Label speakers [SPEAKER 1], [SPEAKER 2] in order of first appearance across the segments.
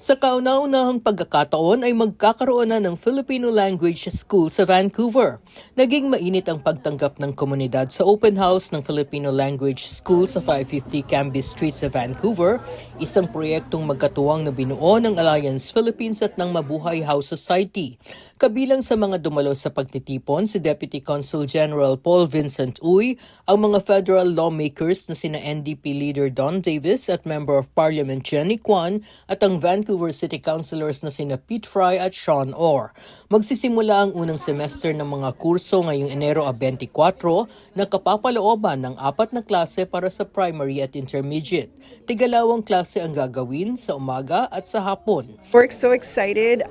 [SPEAKER 1] Sa kauna-unahang pagkakataon ay magkakaroon na ng Filipino Language School sa Vancouver. Naging mainit ang pagtanggap ng komunidad sa open house ng Filipino Language School sa 550 Cambie Street sa Vancouver, isang proyektong magkatuwang na binuo ng Alliance Philippines at ng Mabuhay House Society. Kabilang sa mga dumalo sa pagtitipon si Deputy Consul General Paul Vincent Uy, ang mga federal lawmakers na sina NDP leader Don Davis at Member of Parliament Jenny Kwan at ang Vancouver City Councilors na sina Pete Fry at Sean Orr. Magsisimula ang unang semester ng mga kurso ngayong Enero 24 na kapapalooban ng 4 na klase para sa primary at intermediate. Tigalawang klase ang gagawin sa umaga at sa hapon.
[SPEAKER 2] We're so excited.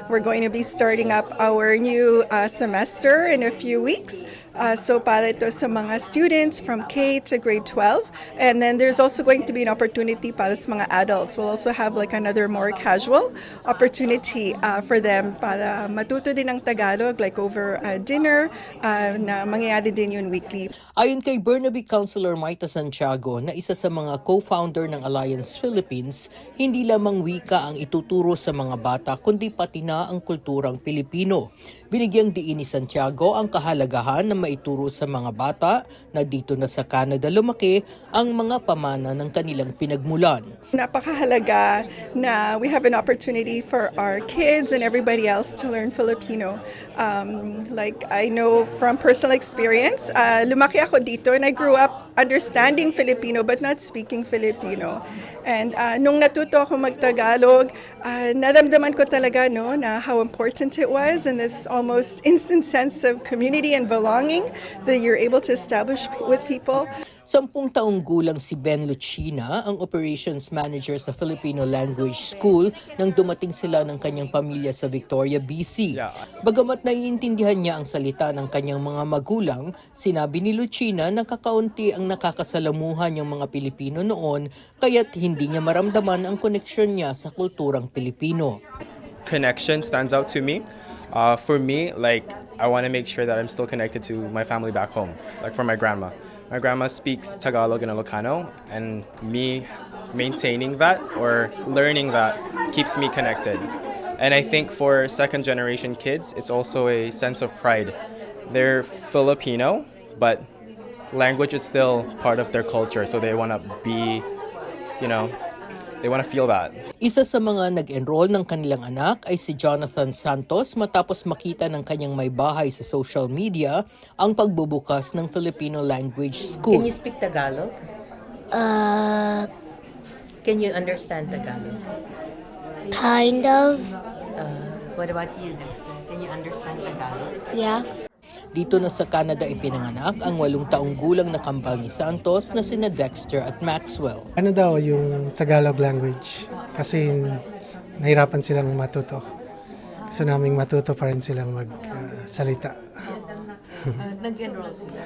[SPEAKER 2] We're going to be starting up our new semester in a few weeks. So para ito sa mga students from K to grade 12. And then there's also going to be an opportunity para sa mga adults. We'll also have like another more casual opportunity for them para matuto din ng Tagalog like over dinner na mangyayari din yun weekly.
[SPEAKER 1] Ayon kay Burnaby Councilor Maita Santiago na isa sa mga co-founder ng Alliance Philippines, hindi lamang wika ang ituturo sa mga bata kundi pati na ang kulturang Pilipino. Binigyang diin ni Santiago ang kahalagahan na maituro sa mga bata na dito na sa Canada lumaki ang mga pamana ng kanilang pinagmulan.
[SPEAKER 2] Napakahalaga na we have an opportunity for our kids and everybody else to learn Filipino. Like I know from personal experience, lumaki ako dito and I grew up understanding Filipino but not speaking Filipino. And nung natuto ako mag-Tagalog, naramdaman ko talaga na how important it was in this almost instant sense of community and belonging that you're able to establish with people.
[SPEAKER 1] 10 taong gulang si Ben Lucina, ang operations manager sa Filipino Language School nang dumating sila ng kanyang pamilya sa Victoria, BC. Bagamat naiintindihan niya ang salita ng kanyang mga magulang, sinabi ni Lucina na kakaunti ang nakakasalamuhan ng mga Pilipino noon kaya't hindi niya maramdaman ang koneksyon niya sa kulturang Pilipino.
[SPEAKER 3] Connection stands out to me. For me, like I want to make sure that I'm still connected to my family back home, like for my grandma. My grandma speaks Tagalog and Ilocano, and me maintaining that or learning that keeps me connected. And I think for second generation kids, it's also a sense of pride. They're Filipino, but language is still part of their culture, so they want to be, they want to feel that.
[SPEAKER 1] Isa sa mga nag-enroll ng kanilang anak ay si Jonathan Santos matapos makita ng kanyang may bahay sa social media ang pagbubukas ng Filipino Language School.
[SPEAKER 4] Can you speak Tagalog? Can you understand Tagalog?
[SPEAKER 5] Kind of.
[SPEAKER 4] What about you, Dexter? Can you understand Tagalog?
[SPEAKER 5] Yeah.
[SPEAKER 1] Dito na sa Canada ipinanganak ang 8 taong gulang na kambal ni Santos na sina Dexter at Maxwell.
[SPEAKER 6] Ano daw yung Tagalog language? Kasi nahirapan silang matuto. Gusto naming matuto pa rin silang magsalita.
[SPEAKER 4] Nag-enroll sila?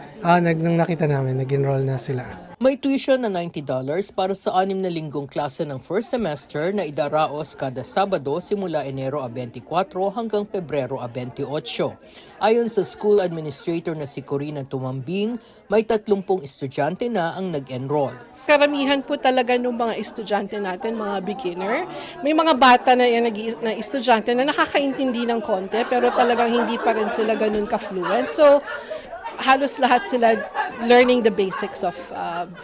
[SPEAKER 6] Nung nakita namin, nag-enroll na sila.
[SPEAKER 1] May tuition na $90 para sa 6 na linggong klase ng first semester na idaraos kada Sabado simula Enero 24 hanggang Pebrero 28. Ayon sa school administrator na si Corina Tumambing, may 30 estudyante na ang nag-enroll.
[SPEAKER 7] Karamihan po talaga ng mga estudyante natin, mga beginner. May mga bata na estudyante na nakakaintindi ng konti pero talagang hindi pa rin sila ganun ka-fluent. So, halos lahat sila learning the basics of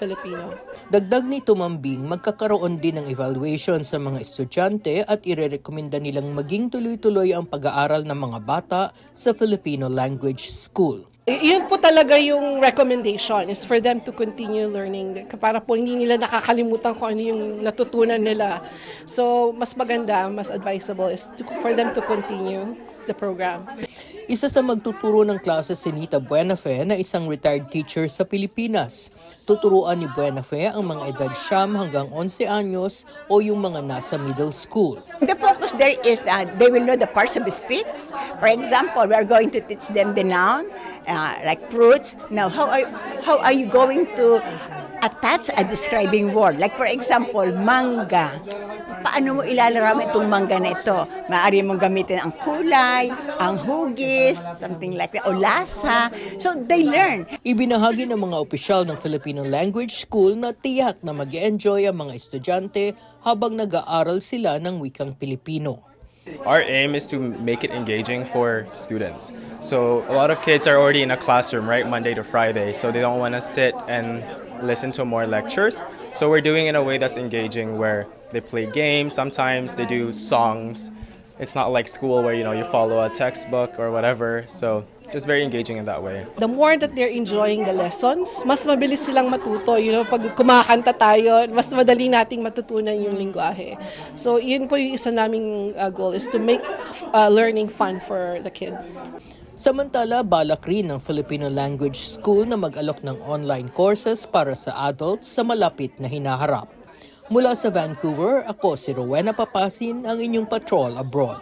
[SPEAKER 7] Filipino.
[SPEAKER 1] Dagdag ni Tumambing, magkakaroon din ng evaluation sa mga estudyante at irerekomenda nilang maging tuloy-tuloy ang pag-aaral ng mga bata sa Filipino Language School.
[SPEAKER 7] Iyon po talaga yung recommendation is for them to continue learning para po hindi nila nakakalimutan kung ano yung natutunan nila. So, mas maganda, mas advisable is for them to continue the program.
[SPEAKER 1] Isa sa magtuturo ng klase si Nita Buenafe na isang retired teacher sa Pilipinas. Tuturuan ni Buenafe ang mga edad 9 hanggang 11 anyos o yung mga nasa middle school.
[SPEAKER 8] The focus there is they will know the parts of speech. For example, we are going to teach them the noun, like fruits. Now, how are you going to attach a describing word. Like for example, manga. Paano mo ilalarawan itong manga na ito? Maaari mong gamitin ang kulay, ang hugis, something like that, o lasa. So they learn.
[SPEAKER 1] Ibinahagi ng mga opisyal ng Filipino Language School na tiyak na mag-enjoy ang mga estudyante habang nag-aaral sila ng wikang Pilipino.
[SPEAKER 3] Our aim is to make it engaging for students. So a lot of kids are already in a classroom, right, Monday to Friday, so they don't want to sit and listen to more lectures. So we're doing it in a way that's engaging, where they play games, sometimes they do songs. It's not like school where, you follow a textbook or whatever. So just very engaging in that way.
[SPEAKER 7] The more that they're enjoying the lessons, mas mabilis silang matuto. Pag kumakanta tayo, mas madali nating matutunan yung lingwahe. So, yun po yung isa naming goal, is to make learning fun for the kids.
[SPEAKER 1] Samantala, balak rin ng Filipino Language School na mag-alok ng online courses para sa adults sa malapit na hinaharap. Mula sa Vancouver, ako si Rowena Papasin, ang inyong patrol abroad.